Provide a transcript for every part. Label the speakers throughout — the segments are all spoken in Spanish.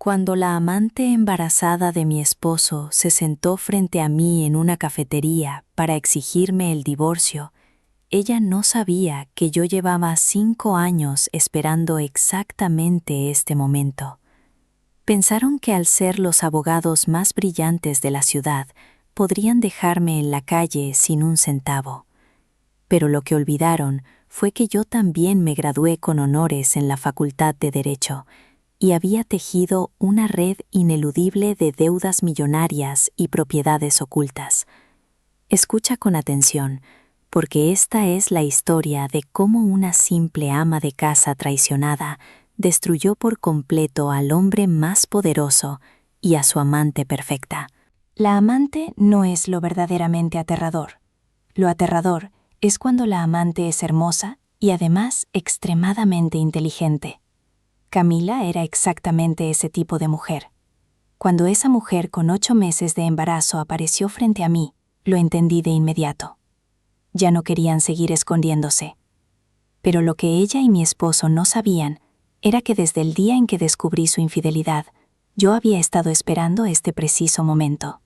Speaker 1: Cuando la amante embarazada de mi esposo se sentó frente a mí en una cafetería para exigirme el divorcio, ella no sabía que yo llevaba 5 años esperando exactamente este momento. Pensaron que al ser los abogados más brillantes de la ciudad, podrían dejarme en la calle sin un centavo. Pero lo que olvidaron fue que yo también me gradué con honores en la Facultad de Derecho y había tejido una red ineludible de deudas millonarias y propiedades ocultas. Escucha con atención, porque esta es la historia de cómo una simple ama de casa traicionada destruyó por completo al hombre más poderoso y a su amante perfecta.
Speaker 2: La amante no es lo verdaderamente aterrador. Lo aterrador es cuando la amante es hermosa y además extremadamente inteligente. Camila era exactamente ese tipo de mujer. Cuando esa mujer con 8 meses de embarazo apareció frente a mí, lo entendí de inmediato. Ya no querían seguir escondiéndose. Pero lo que ella y mi esposo no sabían era que desde el día en que descubrí su infidelidad, yo había estado esperando este preciso momento.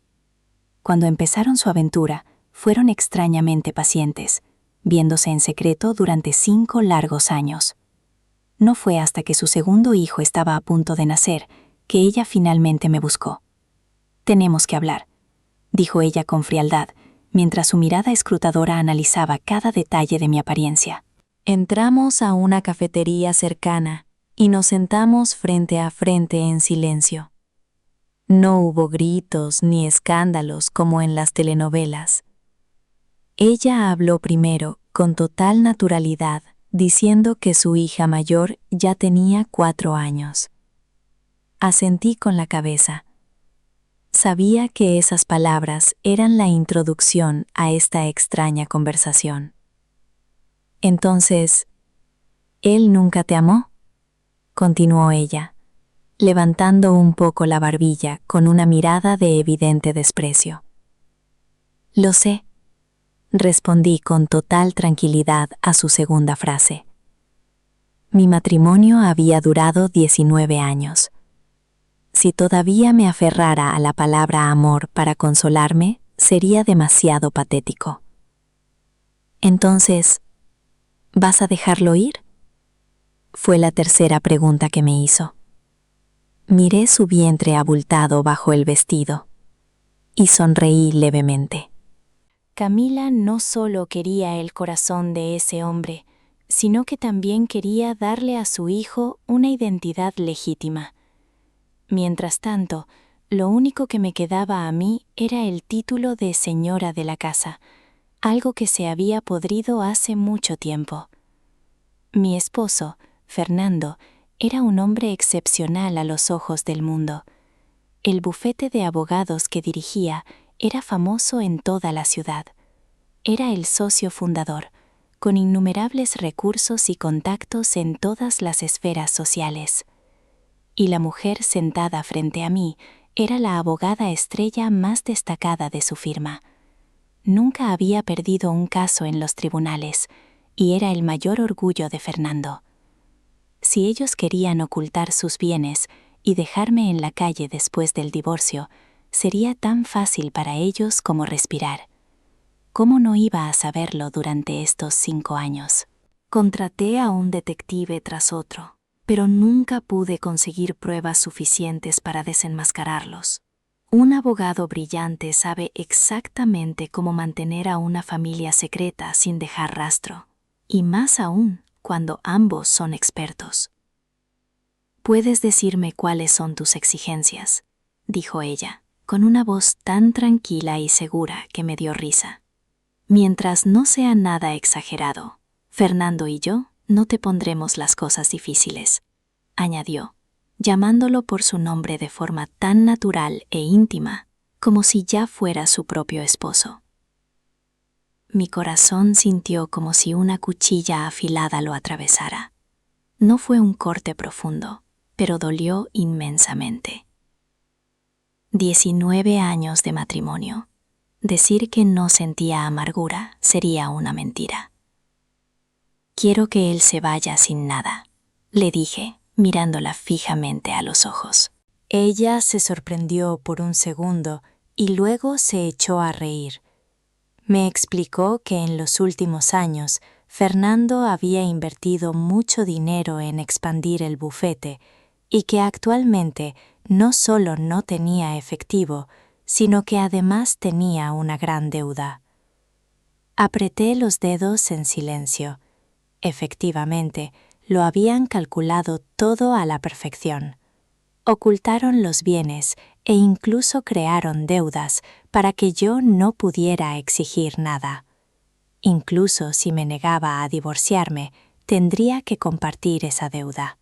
Speaker 2: Cuando empezaron su aventura, fueron extrañamente pacientes, viéndose en secreto durante 5 largos años. No fue hasta que su segundo hijo estaba a punto de nacer que ella finalmente me buscó. «Tenemos que hablar», dijo ella con frialdad, mientras su mirada escrutadora analizaba cada detalle de mi apariencia.
Speaker 1: Entramos a una cafetería cercana y nos sentamos frente a frente en silencio. No hubo gritos ni escándalos como en las telenovelas. Ella habló primero con total naturalidad, diciendo que su hija mayor ya tenía 4 años. Asentí con la cabeza. Sabía que esas palabras eran la introducción a esta extraña conversación. Entonces, ¿él nunca te amó?, continuó ella, levantando un poco la barbilla con una mirada de evidente desprecio. Lo sé, respondí con total tranquilidad a su segunda frase. Mi matrimonio había durado 19 años. Si todavía me aferrara a la palabra amor para consolarme, sería demasiado patético. Entonces, ¿vas a dejarlo ir?, fue la tercera pregunta que me hizo. Miré su vientre abultado bajo el vestido y sonreí levemente.
Speaker 2: Camila no solo quería el corazón de ese hombre, sino que también quería darle a su hijo una identidad legítima. Mientras tanto, lo único que me quedaba a mí era el título de señora de la casa, algo que se había podrido hace mucho tiempo. Mi esposo, Fernando, era un hombre excepcional a los ojos del mundo. El bufete de abogados que dirigía era famoso en toda la ciudad. Era el socio fundador, con innumerables recursos y contactos en todas las esferas sociales. Y la mujer sentada frente a mí era la abogada estrella más destacada de su firma. Nunca había perdido un caso en los tribunales, y era el mayor orgullo de Fernando. Si ellos querían ocultar sus bienes y dejarme en la calle después del divorcio, sería tan fácil para ellos como respirar. ¿Cómo no iba a saberlo durante estos 5 años? Contraté a un detective tras otro, pero nunca pude conseguir pruebas suficientes para desenmascararlos. Un abogado brillante sabe exactamente cómo mantener a una familia secreta sin dejar rastro, y más aún cuando ambos son expertos. «¿Puedes decirme cuáles son tus exigencias?», dijo ella, con una voz tan tranquila y segura que me dio risa. «Mientras no sea nada exagerado, Fernando y yo no te pondremos las cosas difíciles», añadió, llamándolo por su nombre de forma tan natural e íntima, como si ya fuera su propio esposo. Mi corazón sintió como si una cuchilla afilada lo atravesara. No fue un corte profundo, pero dolió inmensamente. 19 años de matrimonio. Decir que no sentía amargura sería una mentira. «Quiero que él se vaya sin nada», le dije, mirándola fijamente a los ojos.
Speaker 1: Ella se sorprendió por un segundo y luego se echó a reír. Me explicó que en los últimos años Fernando había invertido mucho dinero en expandir el bufete y que actualmente no solo no tenía efectivo, sino que además tenía una gran deuda. Apreté los dedos en silencio. Efectivamente, lo habían calculado todo a la perfección. Ocultaron los bienes e incluso crearon deudas para que yo no pudiera exigir nada. Incluso si me negaba a divorciarme, tendría que compartir esa deuda.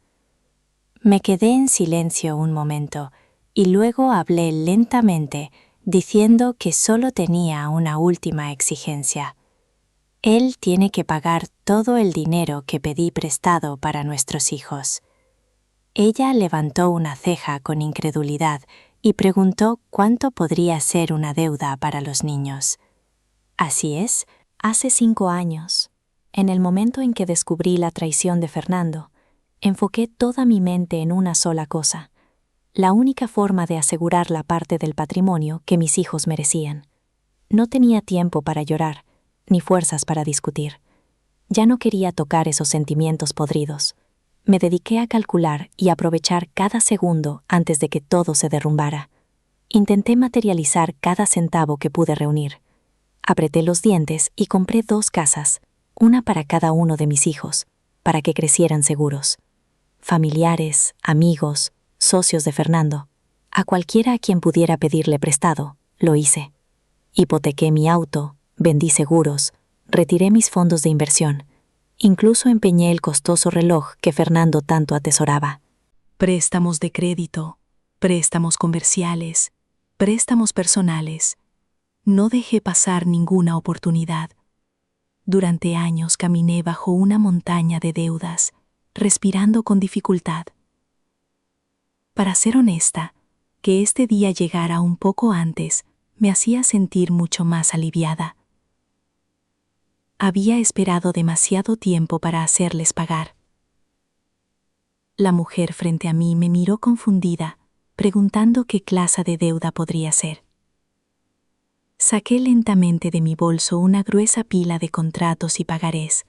Speaker 1: Me quedé en silencio un momento y luego hablé lentamente, diciendo que solo tenía una última exigencia. Él tiene que pagar todo el dinero que pedí prestado para nuestros hijos. Ella levantó una ceja con incredulidad y preguntó cuánto podría ser una deuda para los niños. Así es, hace 5 años, en el momento en que descubrí la traición de Fernando, enfoqué toda mi mente en una sola cosa: la única forma de asegurar la parte del patrimonio que mis hijos merecían. No tenía tiempo para llorar, ni fuerzas para discutir. Ya no quería tocar esos sentimientos podridos. Me dediqué a calcular y aprovechar cada segundo antes de que todo se derrumbara. Intenté materializar cada centavo que pude reunir. Apreté los dientes y compré 2 casas, una para cada uno de mis hijos, para que crecieran seguros. Familiares, amigos, socios de Fernando, a cualquiera a quien pudiera pedirle prestado, lo hice. Hipotequé mi auto, vendí seguros, retiré mis fondos de inversión. Incluso empeñé el costoso reloj que Fernando tanto atesoraba.
Speaker 3: Préstamos de crédito, préstamos comerciales, préstamos personales. No dejé pasar ninguna oportunidad. Durante años caminé bajo una montaña de deudas, respirando con dificultad. Para ser honesta, que este día llegara un poco antes me hacía sentir mucho más aliviada. Había esperado demasiado tiempo para hacerles pagar. La mujer frente a mí me miró confundida, preguntando qué clase de deuda podría ser. Saqué lentamente de mi bolso una gruesa pila de contratos y pagarés.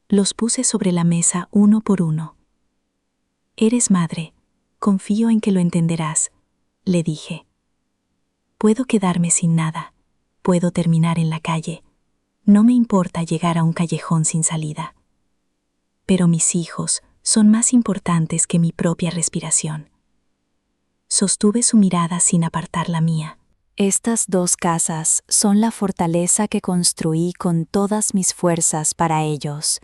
Speaker 3: Los puse sobre la mesa uno por uno. «Eres madre, confío en que lo entenderás», le dije. «Puedo quedarme sin nada, puedo terminar en la calle. No me importa llegar a un callejón sin salida. Pero mis hijos son más importantes que mi propia respiración». Sostuve su mirada sin apartar la mía.
Speaker 1: Estas 2 casas son la fortaleza que construí con todas mis fuerzas para ellos.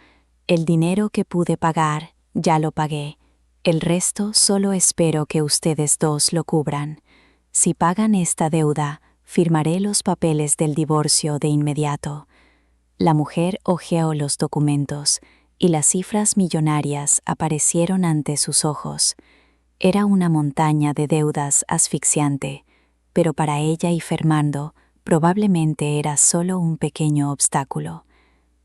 Speaker 1: El dinero que pude pagar, ya lo pagué. El resto solo espero que ustedes 2 lo cubran. Si pagan esta deuda, firmaré los papeles del divorcio de inmediato. La mujer hojeó los documentos y las cifras millonarias aparecieron ante sus ojos. Era una montaña de deudas asfixiante, pero para ella y Fernando probablemente era solo un pequeño obstáculo.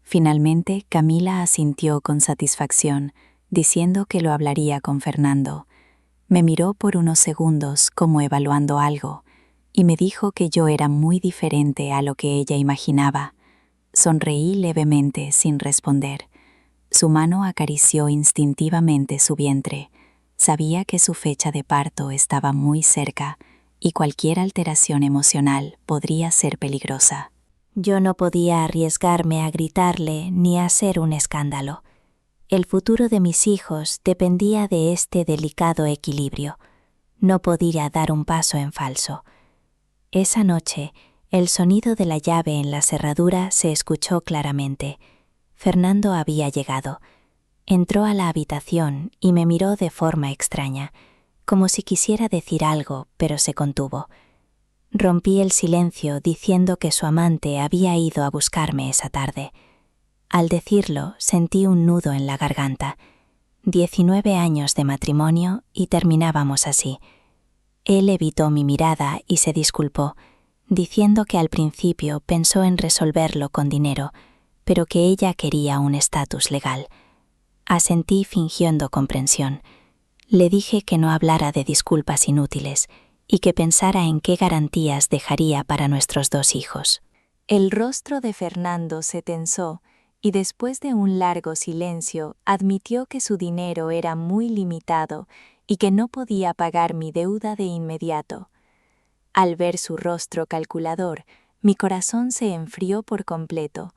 Speaker 1: Finalmente, Camila asintió con satisfacción, diciendo que lo hablaría con Fernando. Me miró por unos segundos como evaluando algo, y me dijo que yo era muy diferente a lo que ella imaginaba. Sonreí levemente sin responder. Su mano acarició instintivamente su vientre. Sabía que su fecha de parto estaba muy cerca y cualquier alteración emocional podría ser peligrosa. Yo no podía arriesgarme a gritarle ni a hacer un escándalo. El futuro de mis hijos dependía de este delicado equilibrio. No podía dar un paso en falso. Esa noche, el sonido de la llave en la cerradura se escuchó claramente. Fernando había llegado. Entró a la habitación y me miró de forma extraña, como si quisiera decir algo, pero se contuvo. Rompí el silencio diciendo que su amante había ido a buscarme esa tarde. Al decirlo, sentí un nudo en la garganta. 19 años de matrimonio y terminábamos así. Él evitó mi mirada y se disculpó, diciendo que al principio pensó en resolverlo con dinero, pero que ella quería un estatus legal. Asentí fingiendo comprensión. Le dije que no hablara de disculpas inútiles y que pensara en qué garantías dejaría para nuestros 2 hijos.
Speaker 2: El rostro de Fernando se tensó y después de un largo silencio admitió que su dinero era muy limitado y que no podía pagar mi deuda de inmediato. Al ver su rostro calculador, mi corazón se enfrió por completo.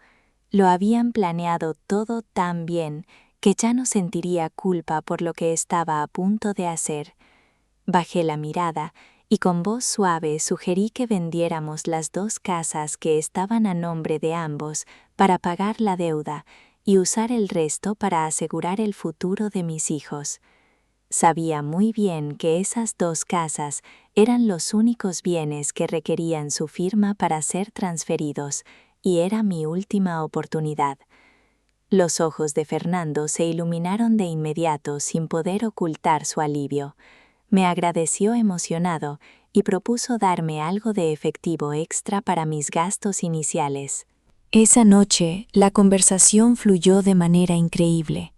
Speaker 2: Lo habían planeado todo tan bien que ya no sentiría culpa por lo que estaba a punto de hacer. Bajé la mirada y con voz suave sugerí que vendiéramos las 2 casas que estaban a nombre de ambos para pagar la deuda y usar el resto para asegurar el futuro de mis hijos. Sabía muy bien que esas 2 casas eran los únicos bienes que requerían su firma para ser transferidos, y era mi última oportunidad. Los ojos de Fernando se iluminaron de inmediato sin poder ocultar su alivio. Me agradeció emocionado y propuso darme algo de efectivo extra para mis gastos iniciales.
Speaker 1: Esa noche, la conversación fluyó de manera increíble.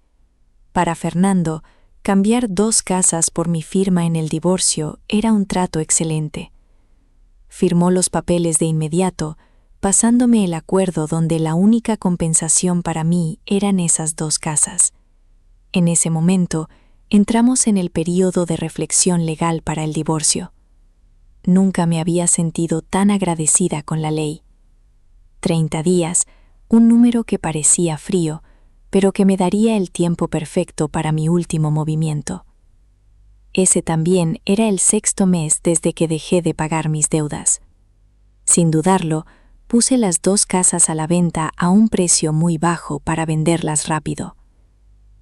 Speaker 1: Para Fernando, cambiar 2 casas por mi firma en el divorcio era un trato excelente. Firmó los papeles de inmediato, pasándome el acuerdo donde la única compensación para mí eran esas 2 casas. En ese momento, entramos en el período de reflexión legal para el divorcio. Nunca me había sentido tan agradecida con la ley. 30 días, un número que parecía frío, pero que me daría el tiempo perfecto para mi último movimiento. Ese también era el 6º mes desde que dejé de pagar mis deudas. Sin dudarlo, puse las 2 casas a la venta a un precio muy bajo para venderlas rápido.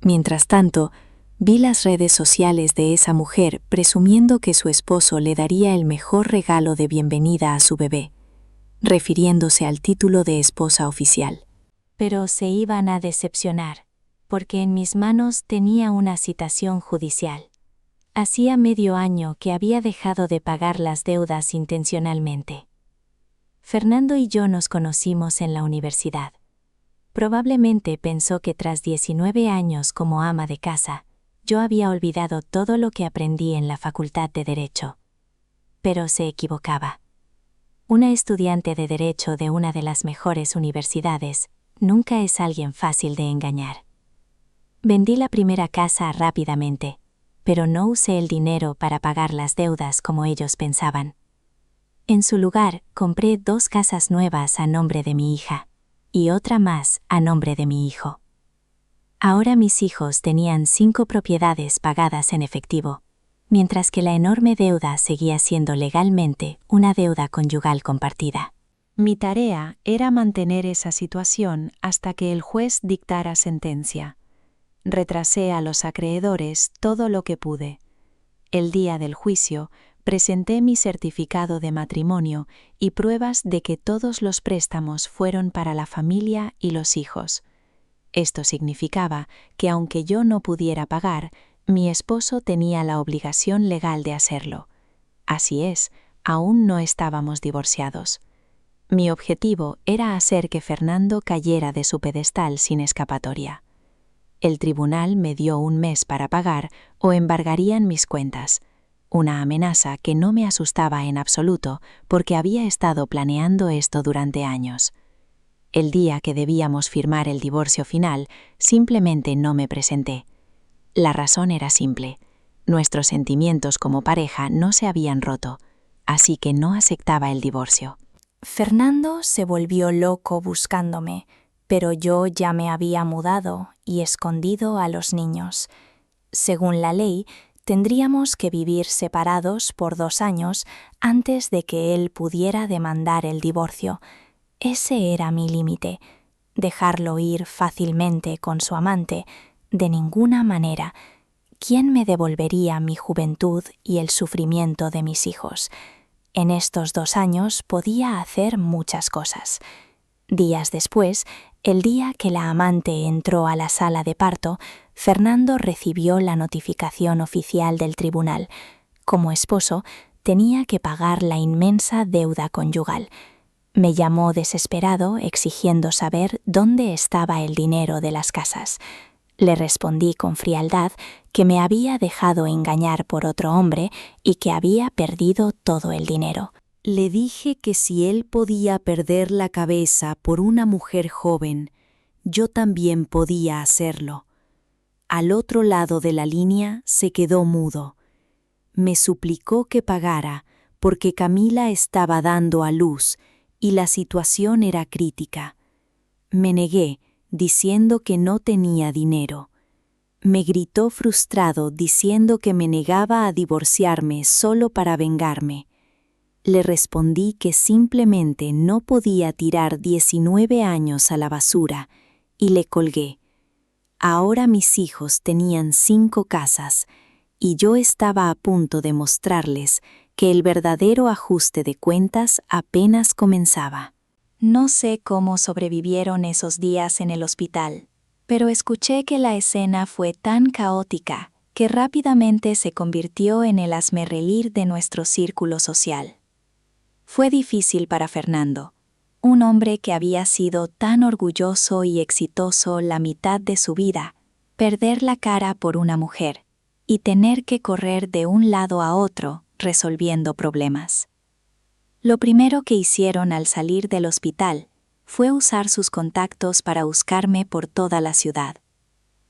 Speaker 1: Mientras tanto, vi las redes sociales de esa mujer presumiendo que su esposo le daría el mejor regalo de bienvenida a su bebé, refiriéndose al título de esposa oficial.
Speaker 2: Pero se iban a decepcionar, porque en mis manos tenía una citación judicial. Hacía medio año que había dejado de pagar las deudas intencionalmente. Fernando y yo nos conocimos en la universidad. Probablemente pensó que tras 19 años como ama de casa, yo había olvidado todo lo que aprendí en la Facultad de Derecho. Pero se equivocaba. Una estudiante de Derecho de una de las mejores universidades nunca es alguien fácil de engañar. Vendí la primera casa rápidamente, pero no usé el dinero para pagar las deudas como ellos pensaban. En su lugar, compré 2 casas nuevas a nombre de mi hija, y otra más a nombre de mi hijo. Ahora mis hijos tenían 5 propiedades pagadas en efectivo, mientras que la enorme deuda seguía siendo legalmente una deuda conyugal compartida. Mi tarea era mantener esa situación hasta que el juez dictara sentencia. Retrasé a los acreedores todo lo que pude. El día del juicio, presenté mi certificado de matrimonio y pruebas de que todos los préstamos fueron para la familia y los hijos. Esto significaba que aunque yo no pudiera pagar, mi esposo tenía la obligación legal de hacerlo. Así es, aún no estábamos divorciados. Mi objetivo era hacer que Fernando cayera de su pedestal sin escapatoria. El tribunal me dio 1 mes para pagar o embargarían mis cuentas, una amenaza que no me asustaba en absoluto porque había estado planeando esto durante años. El día que debíamos firmar el divorcio final, simplemente no me presenté. La razón era simple. Nuestros sentimientos como pareja no se habían roto, así que no aceptaba el divorcio.
Speaker 1: Fernando se volvió loco buscándome, pero yo ya me había mudado y escondido a los niños. Según la ley, tendríamos que vivir separados por 2 años antes de que él pudiera demandar el divorcio. Ese era mi límite. Dejarlo ir fácilmente con su amante, de ninguna manera. ¿Quién me devolvería mi juventud y el sufrimiento de mis hijos? En estos 2 años podía hacer muchas cosas. Días después, el día que la amante entró a la sala de parto, Fernando recibió la notificación oficial del tribunal. Como esposo, tenía que pagar la inmensa deuda conyugal. Me llamó desesperado exigiendo saber dónde estaba el dinero de las casas.
Speaker 2: Le respondí con frialdad que me había dejado engañar por otro hombre y que había perdido todo el dinero.
Speaker 1: Le dije que si él podía perder la cabeza por una mujer joven, yo también podía hacerlo. Al otro lado de la línea se quedó mudo. Me suplicó que pagara porque Camila estaba dando a luz y la situación era crítica. Me negué, diciendo que no tenía dinero. Me gritó frustrado diciendo que me negaba a divorciarme solo para vengarme. Le respondí que simplemente no podía tirar 19 años a la basura y le colgué. Ahora mis hijos tenían 5 casas y yo estaba a punto de mostrarles que el verdadero ajuste de cuentas apenas comenzaba.
Speaker 2: No sé cómo sobrevivieron esos días en el hospital, pero escuché que la escena fue tan caótica que rápidamente se convirtió en el hazmerreír de nuestro círculo social. Fue difícil para Fernando, un hombre que había sido tan orgulloso y exitoso la mitad de su vida, perder la cara por una mujer y tener que correr de un lado a otro resolviendo problemas. Lo primero que hicieron al salir del hospital fue usar sus contactos para buscarme por toda la ciudad.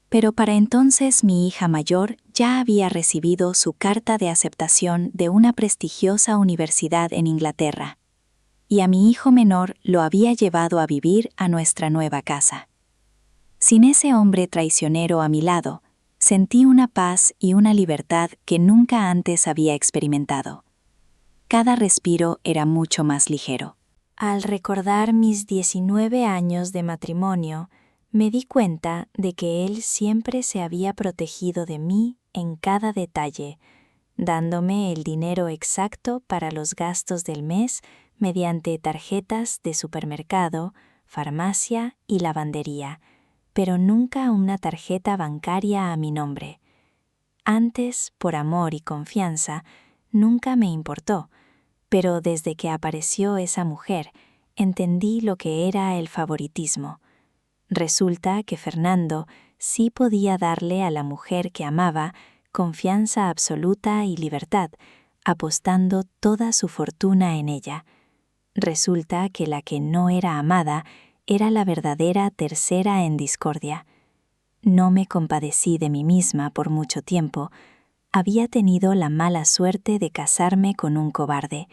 Speaker 2: Pero para entonces mi hija mayor ya había recibido su carta de aceptación de una prestigiosa universidad en Inglaterra, y a mi hijo menor lo había llevado a vivir a nuestra nueva casa. Sin ese hombre traicionero a mi lado, sentí una paz y una libertad que nunca antes había experimentado. Cada respiro era mucho más ligero. Al recordar mis 19 años de matrimonio, me di cuenta de que él siempre se había protegido de mí en cada detalle, dándome el dinero exacto para los gastos del mes mediante tarjetas de supermercado, farmacia y lavandería, pero nunca una tarjeta bancaria a mi nombre. Antes, por amor y confianza, nunca me importó, pero desde que apareció esa mujer, entendí lo que era el favoritismo. Resulta que Fernando sí podía darle a la mujer que amaba confianza absoluta y libertad, apostando toda su fortuna en ella. Resulta que la que no era amada era la verdadera tercera en discordia. No me compadecí de mí misma por mucho tiempo. Había tenido la mala suerte de casarme con un cobarde,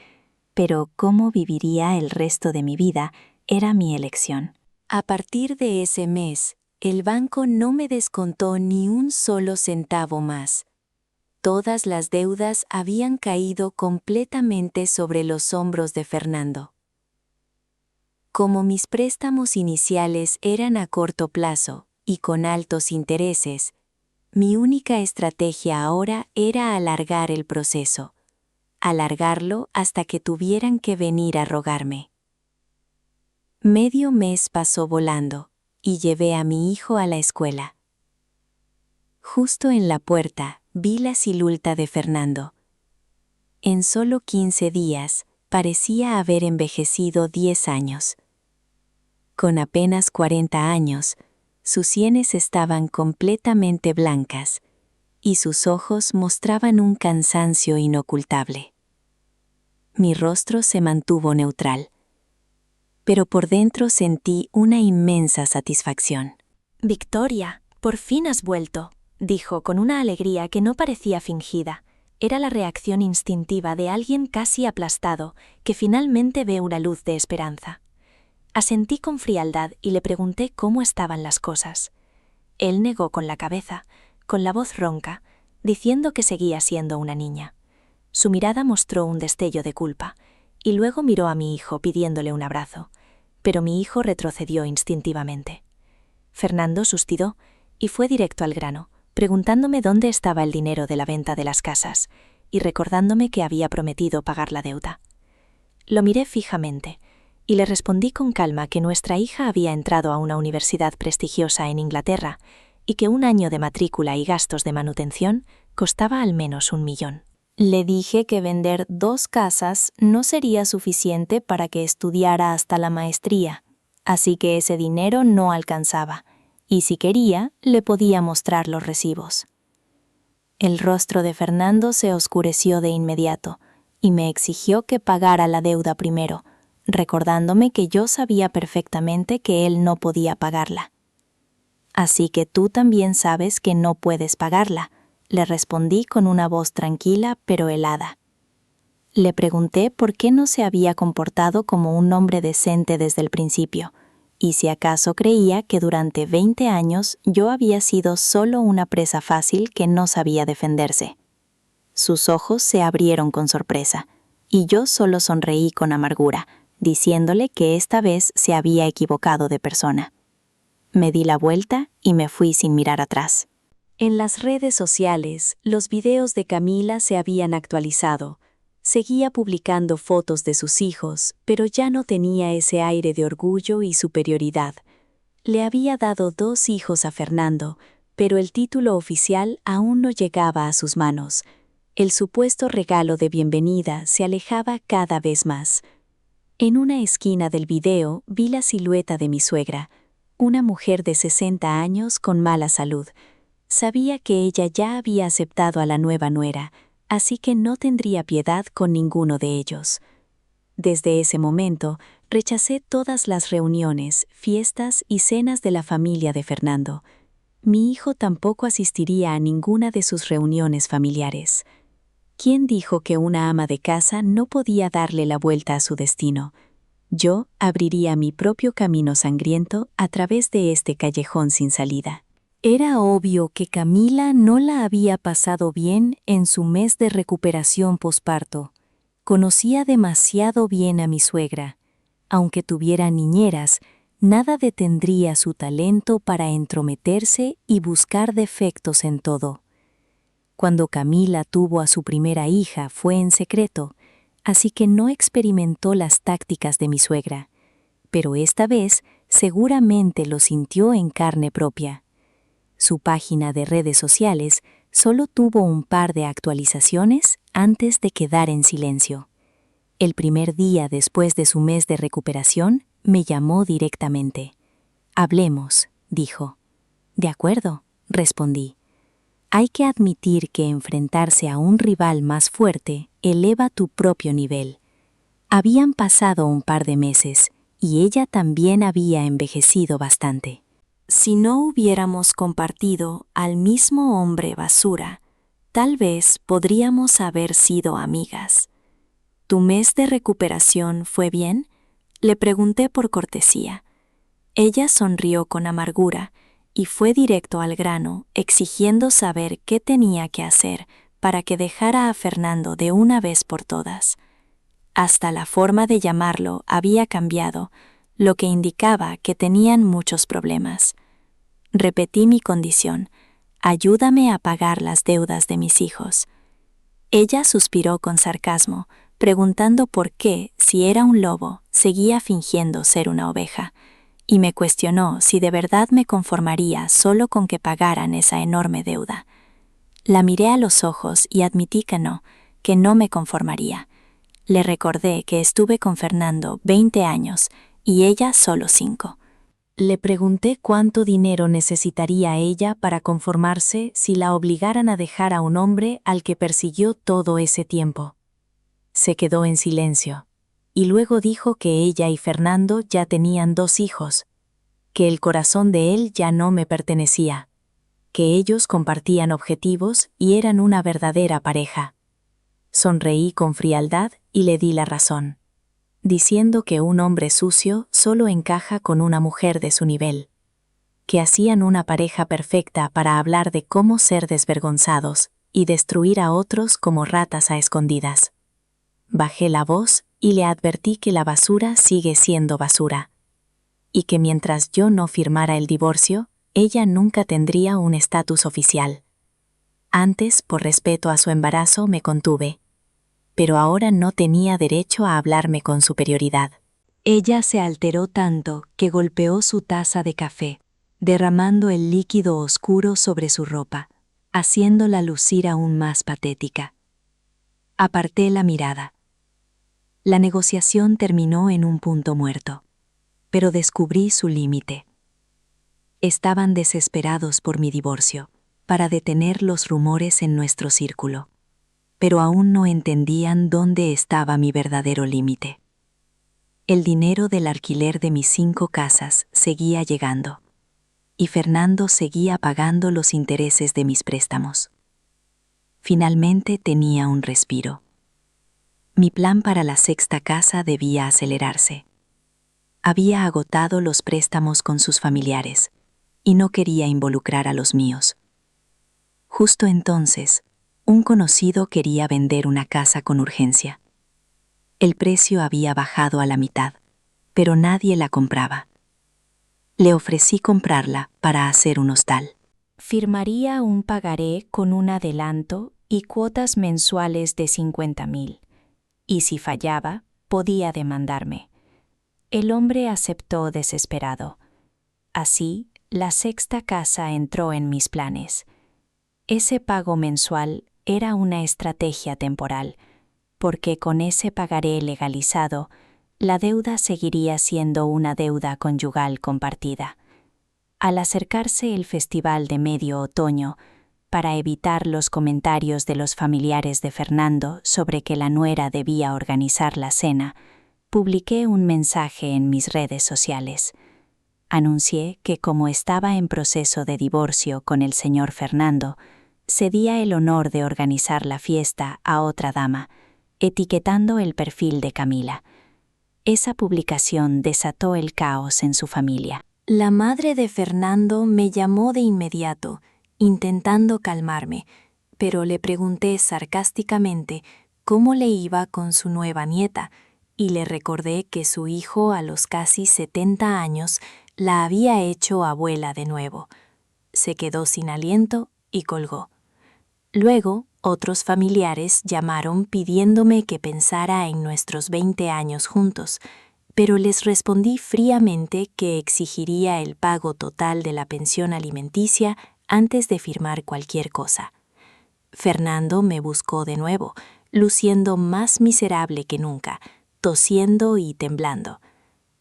Speaker 2: pero cómo viviría el resto de mi vida era mi elección.
Speaker 1: A partir de ese mes, el banco no me descontó ni un solo centavo más. Todas las deudas habían caído completamente sobre los hombros de Fernando. Como mis préstamos iniciales eran a corto plazo y con altos intereses, mi única estrategia ahora era alargar el proceso, alargarlo hasta que tuvieran que venir a rogarme. Medio mes pasó volando y llevé a mi hijo a la escuela. Justo en la puerta vi la silueta de Fernando. En solo 15 días parecía haber envejecido 10 años. Con apenas 40 años, sus sienes estaban completamente blancas y sus ojos mostraban un cansancio inocultable. Mi rostro se mantuvo neutral, pero por dentro sentí una inmensa satisfacción.
Speaker 2: «Victoria, por fin has vuelto», dijo con una alegría que no parecía fingida. Era la reacción instintiva de alguien casi aplastado, que finalmente ve una luz de esperanza. Asentí con frialdad y le pregunté cómo estaban las cosas. Él negó con la cabeza, con la voz ronca, diciendo que seguía siendo una niña. Su mirada mostró un destello de culpa, y luego miró a mi hijo pidiéndole un abrazo, pero mi hijo retrocedió instintivamente. Fernando suspiró y fue directo al grano, preguntándome dónde estaba el dinero de la venta de las casas y recordándome que había prometido pagar la deuda. Lo miré fijamente y le respondí con calma que nuestra hija había entrado a una universidad prestigiosa en Inglaterra y que un año de matrícula y gastos de manutención costaba al menos 1 millón. Le dije que vender 2 casas no sería suficiente para que estudiara hasta la maestría, así que ese dinero no alcanzaba,
Speaker 1: y si quería, le podía mostrar los recibos. El rostro de Fernando se oscureció de inmediato y me exigió que pagara la deuda primero, recordándome que yo sabía perfectamente que él no podía pagarla. «Así que tú también sabes que no puedes pagarla», le respondí con una voz tranquila pero helada. Le pregunté por qué no se había comportado como un hombre decente desde el principio, y si acaso creía que durante 20 años yo había sido solo una presa fácil que no sabía defenderse. Sus ojos se abrieron con sorpresa, y yo solo sonreí con amargura, diciéndole que esta vez se había equivocado de persona. Me di la vuelta y me fui sin mirar atrás.
Speaker 2: En las redes sociales, los videos de Camila se habían actualizado. Seguía publicando fotos de sus hijos, pero ya no tenía ese aire de orgullo y superioridad. Le había dado 2 hijos a Fernando, pero el título oficial aún no llegaba a sus manos. El supuesto regalo de bienvenida se alejaba cada vez más. En una esquina del video vi la silueta de mi suegra, una mujer de 60 años con mala salud. Sabía que ella ya había aceptado a la nueva nuera, así que no tendría piedad con ninguno de ellos. Desde ese momento, rechacé todas las reuniones, fiestas y cenas de la familia de Fernando. Mi hijo tampoco asistiría a ninguna de sus reuniones familiares. ¿Quién dijo que una ama de casa no podía darle la vuelta a su destino? Yo abriría mi propio camino sangriento a través de este callejón sin salida.
Speaker 1: Era obvio que Camila no la había pasado bien en su mes de recuperación posparto. Conocía demasiado bien a mi suegra. Aunque tuviera niñeras, nada detendría su talento para entrometerse y buscar defectos en todo. Cuando Camila tuvo a su primera hija fue en secreto, así que no experimentó las tácticas de mi suegra. Pero esta vez seguramente lo sintió en carne propia. Su página de redes sociales solo tuvo un par de actualizaciones antes de quedar en silencio. El primer día después de su mes de recuperación, me llamó directamente. «Hablemos», dijo. «De acuerdo», respondí. Hay que admitir que enfrentarse a un rival más fuerte eleva tu propio nivel. Habían pasado un par de meses y ella también había envejecido bastante. Si no hubiéramos compartido al mismo hombre basura, tal vez podríamos haber sido amigas. ¿Tu mes de recuperación fue bien?, le pregunté por cortesía. Ella sonrió con amargura y fue directo al grano, exigiendo saber qué tenía que hacer para que dejara a Fernando de una vez por todas. Hasta la forma de llamarlo había cambiado, lo que indicaba que tenían muchos problemas. Repetí mi condición: ayúdame a pagar las deudas de mis hijos. Ella suspiró con sarcasmo, preguntando por qué, si era un lobo, seguía fingiendo ser una oveja, y me cuestionó si de verdad me conformaría solo con que pagaran esa enorme deuda. La miré a los ojos y admití que no me conformaría. Le recordé que estuve con Fernando 20 años y ella solo 5. Le pregunté cuánto dinero necesitaría ella para conformarse si la obligaran a dejar a un hombre al que persiguió todo ese tiempo. Se quedó en silencio, y luego dijo que ella y Fernando ya tenían 2 hijos, que el corazón de él ya no me pertenecía, que ellos compartían objetivos y eran una verdadera pareja. Sonreí con frialdad y le di la razón, diciendo que un hombre sucio solo encaja con una mujer de su nivel, que hacían una pareja perfecta para hablar de cómo ser desvergonzados y destruir a otros como ratas a escondidas. Bajé la voz y le advertí que la basura sigue siendo basura, y que mientras yo no firmara el divorcio, ella nunca tendría un estatus oficial. Antes, por respeto a su embarazo, me contuve, pero ahora no tenía derecho a hablarme con superioridad. Ella se alteró tanto que golpeó su taza de café, derramando el líquido oscuro sobre su ropa, haciéndola lucir aún más patética. Aparté la mirada. La negociación terminó en un punto muerto, pero descubrí su límite. Estaban desesperados por mi divorcio, para detener los rumores en nuestro círculo, pero aún no entendían dónde estaba mi verdadero límite. El dinero del alquiler de mis 5 casas seguía llegando, y Fernando seguía pagando los intereses de mis préstamos. Finalmente tenía un respiro. Mi plan para la 6ª casa debía acelerarse. Había agotado los préstamos con sus familiares, y no quería involucrar a los míos. Justo entonces, un conocido quería vender una casa con urgencia. El precio había bajado a la mitad, pero nadie la compraba. Le ofrecí comprarla para hacer un hostal.
Speaker 2: Firmaría un pagaré con un adelanto y cuotas mensuales de 50,000, y si fallaba, podía demandarme. El hombre aceptó desesperado. Así, la 6ª casa entró en mis planes. Ese pago mensual era una estrategia temporal, porque con ese pagaré legalizado, la deuda seguiría siendo una deuda conyugal compartida. Al acercarse el festival de medio otoño, para evitar los comentarios de los familiares de Fernando sobre que la nuera debía organizar la cena, publiqué un mensaje en mis redes sociales. Anuncié que como estaba en proceso de divorcio con el señor Fernando, cedía el honor de organizar la fiesta a otra dama, etiquetando el perfil de Camila. Esa publicación desató el caos en su familia.
Speaker 1: La madre de Fernando me llamó de inmediato, intentando calmarme, pero le pregunté sarcásticamente cómo le iba con su nueva nieta, y le recordé que su hijo a los casi 70 años la había hecho abuela de nuevo. Se quedó sin aliento y colgó. Luego, otros familiares llamaron pidiéndome que pensara en nuestros 20 años juntos, pero les respondí fríamente que exigiría el pago total de la pensión alimenticia antes de firmar cualquier cosa. Fernando me buscó de nuevo, luciendo más miserable que nunca, tosiendo y temblando.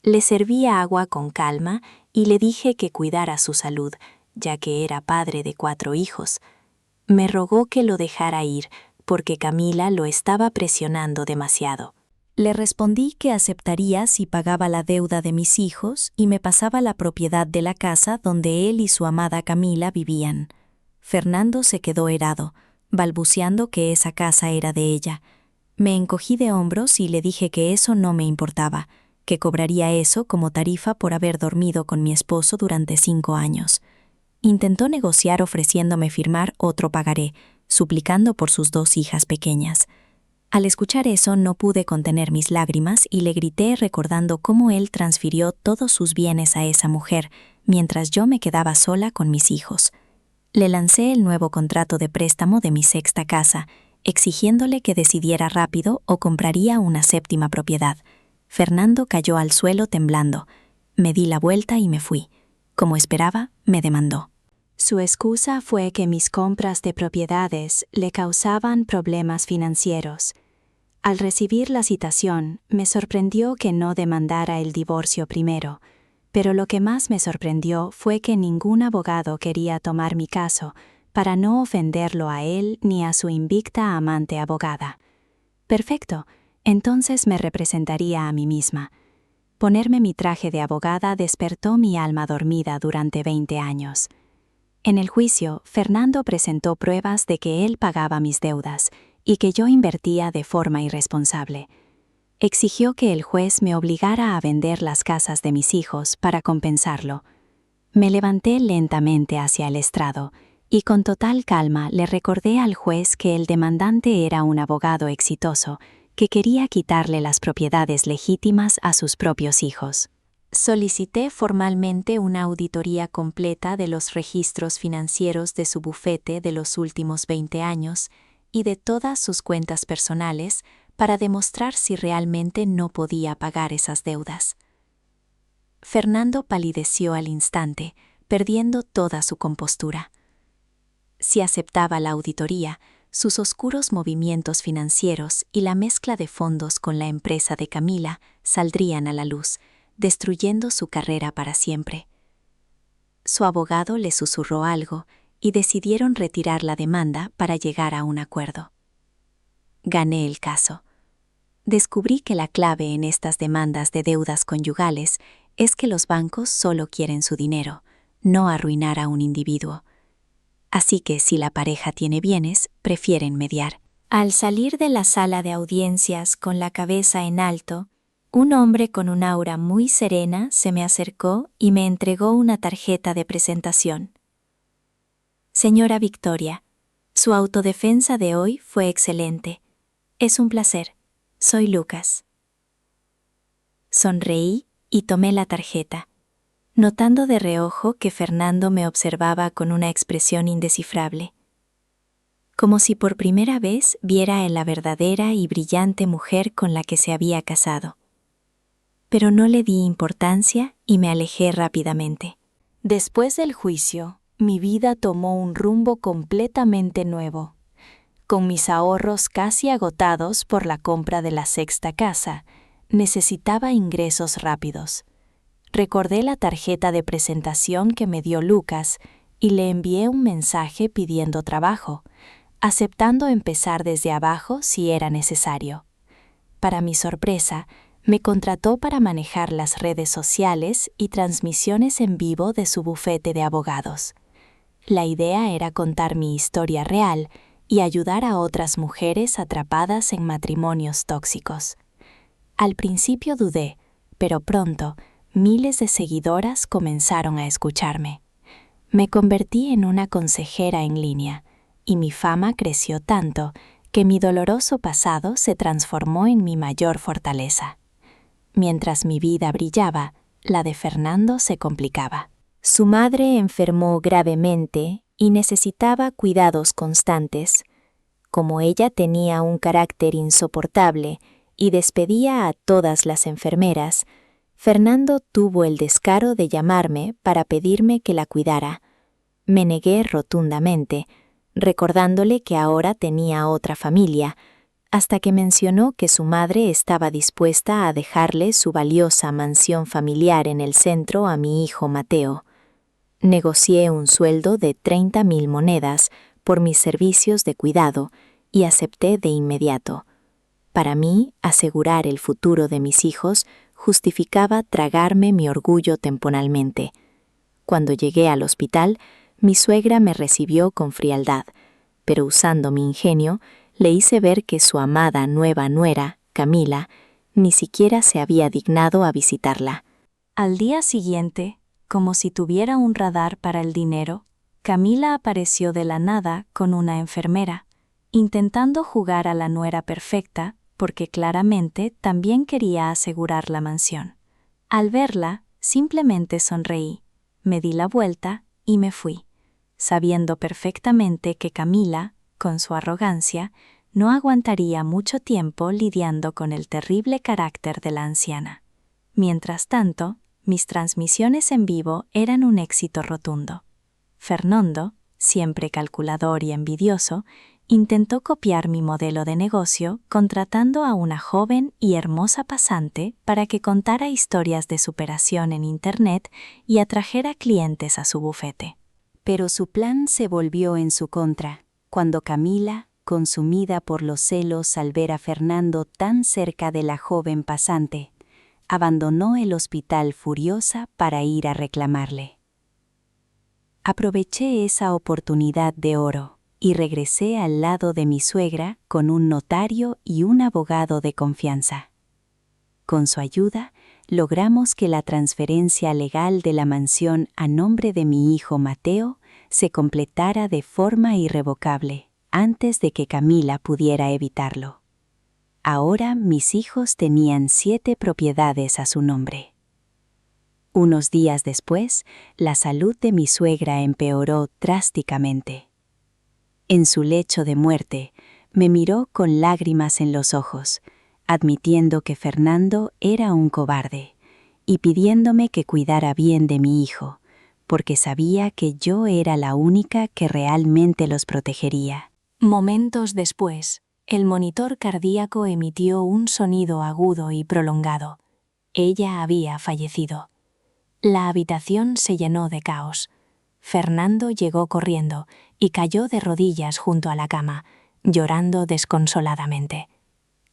Speaker 1: Le serví agua con calma y le dije que cuidara su salud, ya que era padre de 4 hijos. Me rogó que lo dejara ir, porque Camila lo estaba presionando demasiado.
Speaker 2: Le respondí que aceptaría si pagaba la deuda de mis hijos y me pasaba la propiedad de la casa donde él y su amada Camila vivían. Fernando se quedó helado, balbuceando que esa casa era de ella. Me encogí de hombros y le dije que eso no me importaba, que cobraría eso como tarifa por haber dormido con mi esposo durante 5 años. Intentó negociar ofreciéndome firmar otro pagaré, suplicando por sus 2 hijas pequeñas. Al escuchar eso no pude contener mis lágrimas y le grité recordando cómo él transfirió todos sus bienes a esa mujer, mientras yo me quedaba sola con mis hijos. Le lancé el nuevo contrato de préstamo de mi 6ª casa, exigiéndole que decidiera rápido o compraría una 7ª propiedad. Fernando cayó al suelo temblando. Me di la vuelta y me fui. Como esperaba, me demandó. Su excusa fue que mis compras de propiedades le causaban problemas financieros. Al recibir la citación, me sorprendió que no demandara el divorcio primero, pero lo que más me sorprendió fue que ningún abogado quería tomar mi caso para no ofenderlo a él ni a su invicta amante abogada. Perfecto, entonces me representaría a mí misma. Ponerme mi traje de abogada despertó mi alma dormida durante 20 años. En el juicio, Fernando presentó pruebas de que él pagaba mis deudas y que yo invertía de forma irresponsable. Exigió que el juez me obligara a vender las casas de mis hijos para compensarlo. Me levanté lentamente hacia el estrado y con total calma le recordé al juez que el demandante era un abogado exitoso que quería quitarle las propiedades legítimas a sus propios hijos. Solicité formalmente una auditoría completa de los registros financieros de su bufete de los últimos 20 años y de todas sus cuentas personales para demostrar si realmente no podía pagar esas deudas. Fernando palideció al instante, perdiendo toda su compostura. Si aceptaba la auditoría, sus oscuros movimientos financieros y la mezcla de fondos con la empresa de Camila saldrían a la luz, destruyendo su carrera para siempre. su abogado le susurró algo y decidieron retirar la demanda para llegar a un acuerdo. Gané el caso. Descubrí que la clave en estas demandas de deudas conyugales es que los bancos solo quieren su dinero, no arruinar a un individuo. Así que si la pareja tiene bienes, prefieren mediar.
Speaker 1: Al salir de la sala de audiencias con la cabeza en alto, un hombre con un aura muy serena se me acercó y me entregó una tarjeta de presentación. Señora Victoria, su autodefensa de hoy fue excelente. Es un placer. Soy Lucas. Sonreí y tomé la tarjeta, notando de reojo que Fernando me observaba con una expresión indescifrable, como si por primera vez viera en la verdadera y brillante mujer con la que se había casado. Pero no le di importancia y me alejé rápidamente.
Speaker 2: Después del juicio, mi vida tomó un rumbo completamente nuevo. Con mis ahorros casi agotados por la compra de la sexta casa, necesitaba ingresos rápidos. Recordé la tarjeta de presentación que me dio Lucas y le envié un mensaje pidiendo trabajo, aceptando empezar desde abajo si era necesario. Para mi sorpresa, me contrató para manejar las redes sociales y transmisiones en vivo de su bufete de abogados. La idea era contar mi historia real y ayudar a otras mujeres atrapadas en matrimonios tóxicos. Al principio dudé, pero pronto miles de seguidoras comenzaron a escucharme. Me convertí en una consejera en línea, y mi fama creció tanto que mi doloroso pasado se transformó en mi mayor fortaleza. Mientras mi vida brillaba, la de Fernando se complicaba. Su madre enfermó gravemente y necesitaba cuidados constantes. Como ella tenía un carácter insoportable y despedía a todas las enfermeras, Fernando tuvo el descaro de llamarme para pedirme que la cuidara. Me negué rotundamente, recordándole que ahora tenía otra familia, hasta que mencionó que su madre estaba dispuesta a dejarle su valiosa mansión familiar en el centro a mi hijo Mateo. Negocié un sueldo de 30,000 monedas por mis servicios de cuidado y acepté de inmediato. Para mí, asegurar el futuro de mis hijos justificaba tragarme mi orgullo temporalmente. Cuando llegué al hospital, mi suegra me recibió con frialdad, pero usando mi ingenio, le hice ver que su amada nueva nuera, Camila, ni siquiera se había dignado a visitarla. Al día siguiente, como si tuviera un radar para el dinero, Camila apareció de la nada con una enfermera, intentando jugar a la nuera perfecta, porque claramente también quería asegurar la mansión. Al verla, simplemente sonreí, me di la vuelta y me fui, sabiendo perfectamente que Camila, con su arrogancia, no aguantaría mucho tiempo lidiando con el terrible carácter de la anciana. Mientras tanto, mis transmisiones en vivo eran un éxito rotundo. Fernando, siempre calculador y envidioso, intentó copiar mi modelo de negocio contratando a una joven y hermosa pasante para que contara historias de superación en Internet y atrajera clientes a su bufete. Pero su plan se volvió en su contra, cuando Camila, consumida por los celos al ver a Fernando tan cerca de la joven pasante, abandonó el hospital furiosa para ir a reclamarle. Aproveché esa oportunidad de oro y regresé al lado de mi suegra con un notario y un abogado de confianza. Con su ayuda, logramos que la transferencia legal de la mansión a nombre de mi hijo Mateo se completara de forma irrevocable, antes de que Camila pudiera evitarlo. Ahora mis hijos tenían 7 propiedades a su nombre. Unos días después, la salud de mi suegra empeoró drásticamente. En su lecho de muerte, me miró con lágrimas en los ojos, admitiendo que Fernando era un cobarde y pidiéndome que cuidara bien de mi hijo, porque sabía que yo era la única que realmente los protegería. Momentos después, el monitor cardíaco emitió un sonido agudo y prolongado. Ella había fallecido. La habitación se llenó de caos. Fernando llegó corriendo y cayó de rodillas junto a la cama, llorando desconsoladamente.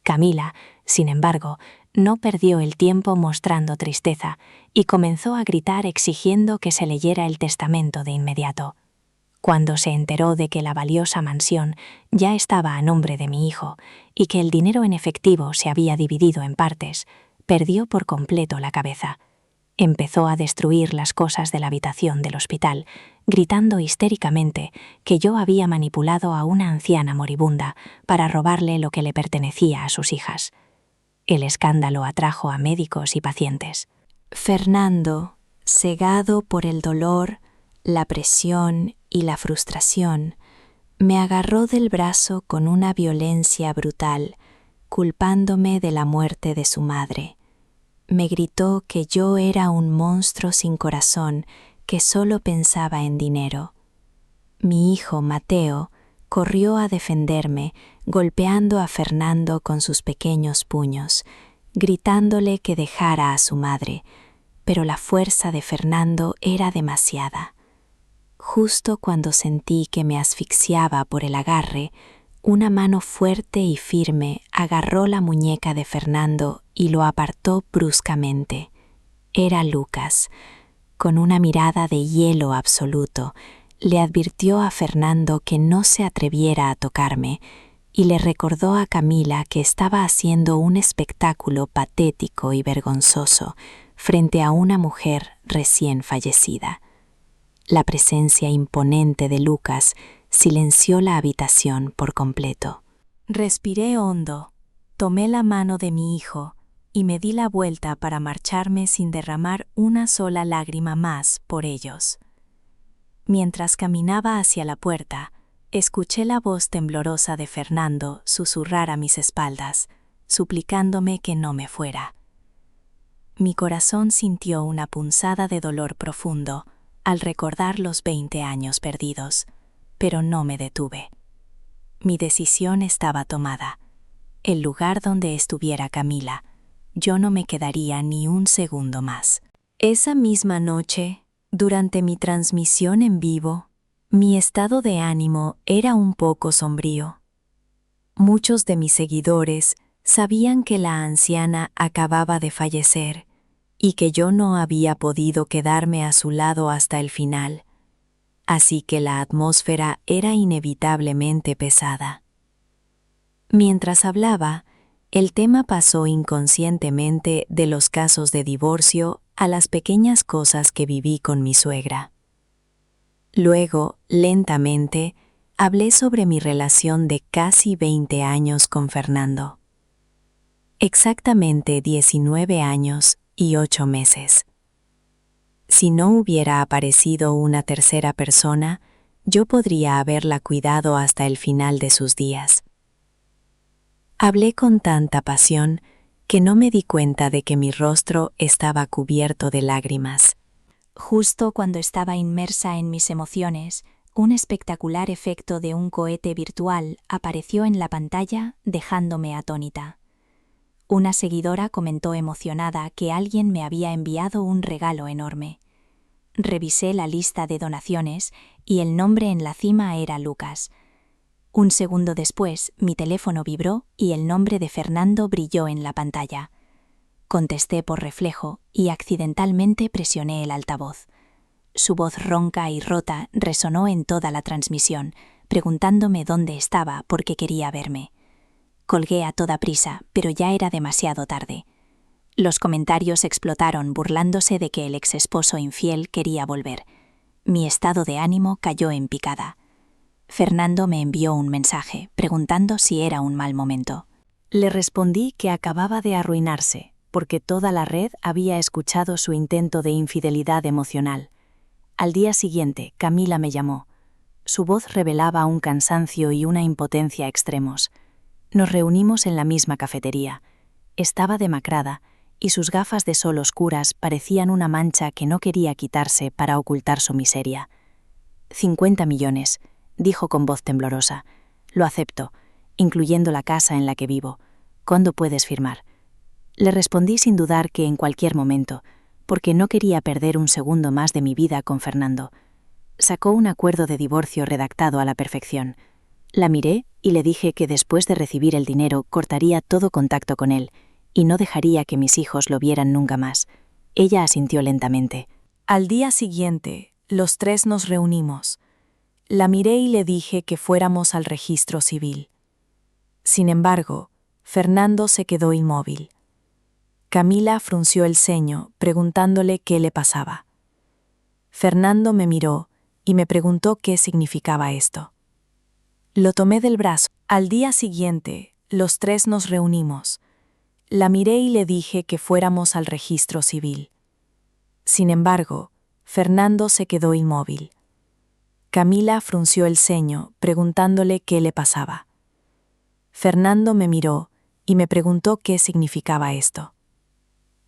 Speaker 2: Camila, sin embargo, no perdió el tiempo mostrando tristeza y comenzó a gritar exigiendo que se leyera el testamento de inmediato. Cuando se enteró de que la valiosa mansión ya estaba a nombre de mi hijo y que el dinero en efectivo se había dividido en partes, perdió por completo la cabeza. Empezó a destruir las cosas de la habitación del hospital, gritando histéricamente que yo había manipulado a una anciana moribunda para robarle lo que le pertenecía a sus hijas. El escándalo atrajo a médicos y pacientes.
Speaker 1: Fernando, cegado por el dolor, la presión y la frustración, me agarró del brazo con una violencia brutal, culpándome de la muerte de su madre. Me gritó que yo era un monstruo sin corazón que solo pensaba en dinero. Mi hijo, Mateo, corrió a defenderme, golpeando a Fernando con sus pequeños puños, gritándole que dejara a su madre, pero la fuerza de Fernando era demasiada. Justo cuando sentí que me asfixiaba por el agarre, una mano fuerte y firme agarró la muñeca de Fernando y lo apartó bruscamente. Era Lucas. Con una mirada de hielo absoluto, le advirtió a Fernando que no se atreviera a tocarme y le recordó a Camila que estaba haciendo un espectáculo patético y vergonzoso frente a una mujer recién fallecida. La presencia imponente de Lucas silenció la habitación por completo.
Speaker 2: Respiré hondo, tomé la mano de mi hijo y me di la vuelta para marcharme sin derramar una sola lágrima más por ellos. Mientras caminaba hacia la puerta, escuché la voz temblorosa de Fernando susurrar a mis espaldas, suplicándome que no me fuera. Mi corazón sintió una punzada de dolor profundo al recordar los 20 años perdidos, pero no me detuve. Mi decisión estaba tomada. El lugar donde estuviera Camila, yo no me quedaría ni un segundo más. Esa misma noche, durante mi transmisión en vivo, mi estado de ánimo era un poco sombrío. Muchos de mis seguidores sabían que la anciana acababa de fallecer y que yo no había podido quedarme a su lado hasta el final, así que la atmósfera era inevitablemente pesada. Mientras hablaba, el tema pasó inconscientemente de los casos de divorcio a las pequeñas cosas que viví con mi suegra. Luego, lentamente, hablé sobre mi relación de casi 20 años con Fernando. Exactamente 19 años y 8 meses. Si no hubiera aparecido una tercera persona, yo podría haberla cuidado hasta el final de sus días. Hablé con tanta pasión que no me di cuenta de que mi rostro estaba cubierto de lágrimas.
Speaker 1: Justo cuando estaba inmersa en mis emociones, un espectacular efecto de un cohete virtual apareció en la pantalla, dejándome atónita. Una seguidora comentó emocionada que alguien me había enviado un regalo enorme. Revisé la lista de donaciones y el nombre en la cima era Lucas. Un segundo después, mi teléfono vibró y el nombre de Fernando brilló en la pantalla. Contesté por reflejo y accidentalmente presioné el altavoz. Su voz ronca y rota resonó en toda la transmisión, preguntándome dónde estaba porque quería verme. Colgué a toda prisa, pero ya era demasiado tarde. Los comentarios explotaron burlándose de que el exesposo infiel quería volver. Mi estado de ánimo cayó en picada. Fernando me envió un mensaje, preguntando si era un mal momento.
Speaker 2: Le respondí que acababa de arruinarse, porque toda la red había escuchado su intento de infidelidad emocional. Al día siguiente, Camila me llamó. Su voz revelaba un cansancio y una impotencia extremos. Nos reunimos en la misma cafetería. Estaba demacrada, y sus gafas de sol oscuras parecían una mancha que no quería quitarse para ocultar su miseria. 50 millones, dijo con voz temblorosa. Lo acepto, incluyendo la casa en la que vivo. ¿Cuándo puedes firmar? Le respondí sin dudar que en cualquier momento, porque no quería perder un segundo más de mi vida con Fernando.
Speaker 1: Sacó un acuerdo de divorcio redactado a la perfección. La miré y le dije que después de recibir el dinero cortaría todo contacto con él y no dejaría que mis hijos lo vieran nunca más. Ella asintió lentamente.
Speaker 2: Al día siguiente, los tres nos reunimos. La miré y le dije que fuéramos al registro civil. Sin embargo, Fernando se quedó inmóvil. Camila frunció el ceño, preguntándole qué le pasaba. Fernando me miró y me preguntó qué significaba esto. Lo tomé del brazo. Al día siguiente, los tres nos reunimos. La miré y le dije que fuéramos al registro civil. Sin embargo, Fernando se quedó inmóvil. Camila frunció el ceño, preguntándole qué le pasaba. Fernando me miró y me preguntó qué significaba esto.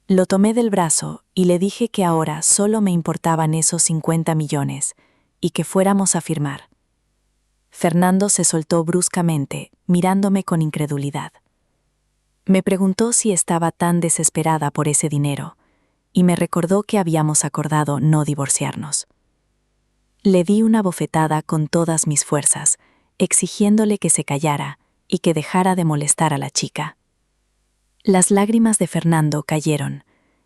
Speaker 2: Lo tomé del brazo y le dije que ahora solo me importaban esos 50 millones y que fuéramos a firmar. Fernando se soltó bruscamente, mirándome con incredulidad. Me preguntó si estaba tan desesperada por ese dinero, y me recordó que habíamos acordado no divorciarnos. Le di una bofetada con todas mis fuerzas, exigiéndole que se callara y que dejara de molestar a la chica. Las lágrimas de Fernando cayeron,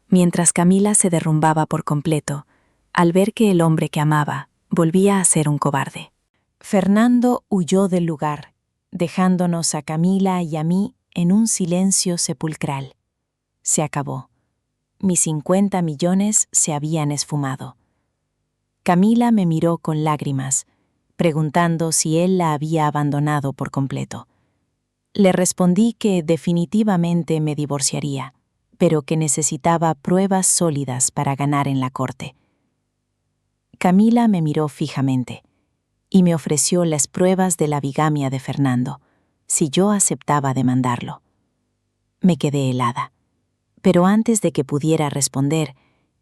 Speaker 2: mientras Camila se derrumbaba por completo, al ver que el hombre que amaba volvía a ser un cobarde. Fernando huyó del lugar, dejándonos a Camila y a mí en un silencio sepulcral. Se acabó. Mis 50 millones se habían esfumado. Camila me miró con lágrimas, preguntando si él la había abandonado por completo. Le respondí que definitivamente me divorciaría, pero que necesitaba pruebas sólidas para ganar en la corte. Camila me miró fijamente y me ofreció las pruebas de la bigamia de Fernando, si yo aceptaba demandarlo. Me quedé helada, pero antes de que pudiera responder,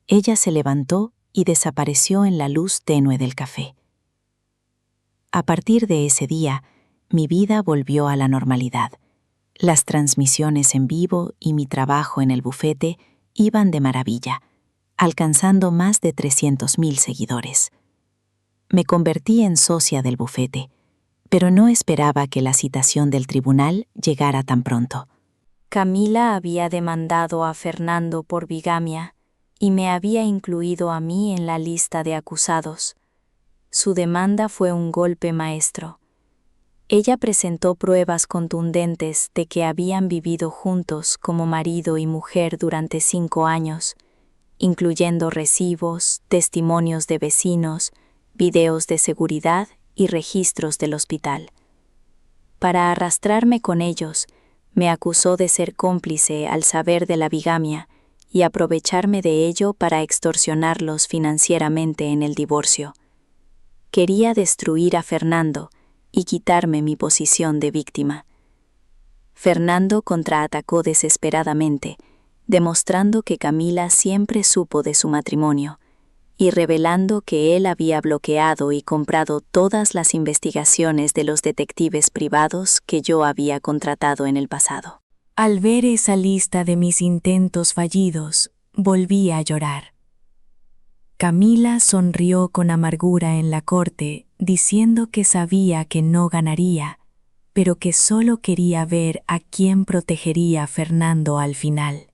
Speaker 2: ella se levantó y desapareció en la luz tenue del café. A partir de ese día, mi vida volvió a la normalidad. Las transmisiones en vivo y mi trabajo en el bufete iban de maravilla, alcanzando más de 300.000 seguidores. Me convertí en socia del bufete, pero no esperaba que la citación del tribunal llegara tan pronto. Camila había demandado a Fernando por bigamia y me había incluido a mí en la lista de acusados. Su demanda fue un golpe maestro. Ella presentó pruebas contundentes de que habían vivido juntos como marido y mujer durante 5 años, incluyendo recibos, testimonios de vecinos, videos de seguridad y registros del hospital. Para arrastrarme con ellos, me acusó de ser cómplice al saber de la bigamia y aprovecharme de ello para extorsionarlos financieramente en el divorcio. Quería destruir a Fernando y quitarme mi posición de víctima. Fernando contraatacó desesperadamente, demostrando que Camila siempre supo de su matrimonio y revelando que él había bloqueado y comprado todas las investigaciones de los detectives privados que yo había contratado en el pasado. Al ver esa lista de mis intentos fallidos, volví a llorar. Camila sonrió con amargura en la corte, diciendo que sabía que no ganaría, pero que solo quería ver a quién protegería a Fernando al final.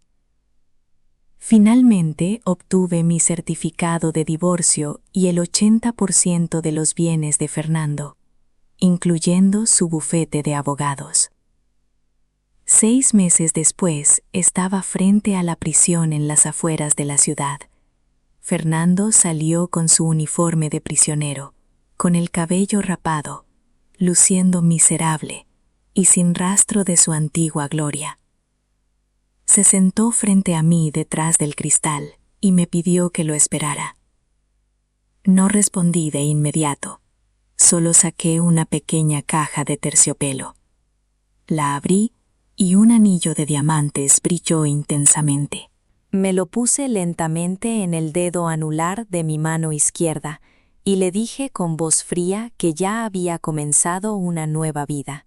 Speaker 2: Finalmente obtuve mi certificado de divorcio y el 80% de los bienes de Fernando, incluyendo su bufete de abogados. 6 meses después estaba frente a la prisión en las afueras de la ciudad. Fernando salió con su uniforme de prisionero, con el cabello rapado, luciendo miserable y sin rastro de su antigua gloria. Se sentó frente a mí detrás del cristal y me pidió que lo esperara. No respondí de inmediato, solo saqué una pequeña caja de terciopelo. La abrí y un anillo de diamantes brilló intensamente. Me lo puse lentamente en el dedo anular de mi mano izquierda y le dije con voz fría que ya había comenzado una nueva vida.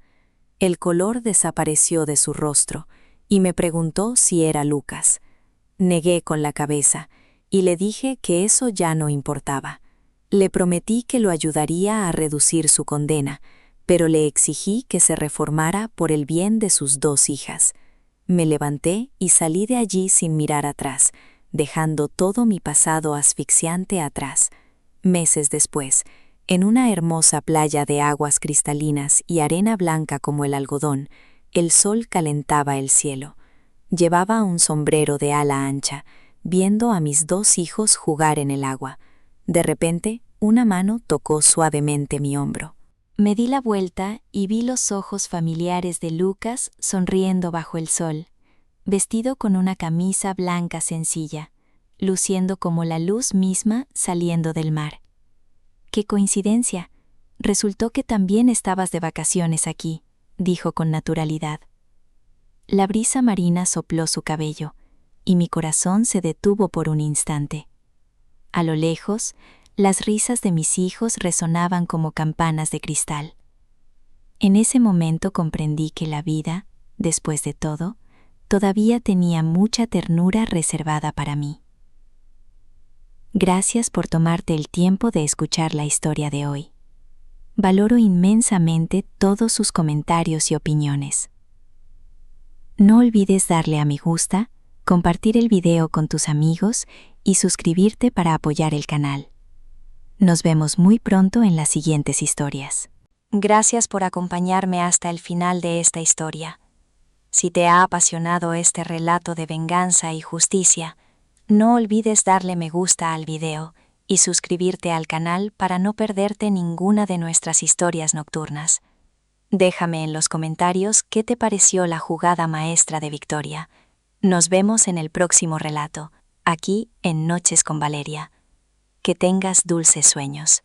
Speaker 2: El color desapareció de su rostro y me preguntó si era Lucas. Negué con la cabeza y le dije que eso ya no importaba.
Speaker 1: Le prometí que lo ayudaría a reducir su condena, pero le exigí que se reformara por el bien de sus 2 hijas. Me levanté y salí de allí sin mirar atrás, dejando todo mi pasado asfixiante atrás. Meses después, en una hermosa playa de aguas cristalinas y arena blanca como el algodón, el sol calentaba el cielo. Llevaba un sombrero de ala ancha, viendo a mis 2 hijos jugar en el agua. De repente, una mano tocó suavemente mi hombro.
Speaker 2: Me di la vuelta y vi los ojos familiares de Lucas sonriendo bajo el sol, vestido con una camisa blanca sencilla, luciendo como la luz misma saliendo del mar. ¡Qué coincidencia! Resultó que también estabas de vacaciones aquí, dijo con naturalidad. La brisa marina sopló su cabello, y mi corazón se detuvo por un instante. A lo lejos, las risas de mis hijos resonaban como campanas de cristal. En ese momento comprendí que la vida, después de todo, todavía tenía mucha ternura reservada para mí. Gracias por tomarte el tiempo de escuchar la historia de hoy. Valoro inmensamente todos sus comentarios y opiniones. No olvides darle a me gusta, compartir el video con tus amigos y suscribirte para apoyar el canal. Nos vemos muy pronto en las siguientes historias. Gracias por acompañarme hasta el final de esta historia. Si te ha apasionado este relato de venganza y justicia, no olvides darle me gusta al video y suscribirte al canal para no perderte ninguna de nuestras historias nocturnas. Déjame en los comentarios qué te pareció la jugada maestra de Victoria. Nos vemos en el próximo relato, aquí en Noches con Valeria. Que tengas dulces sueños.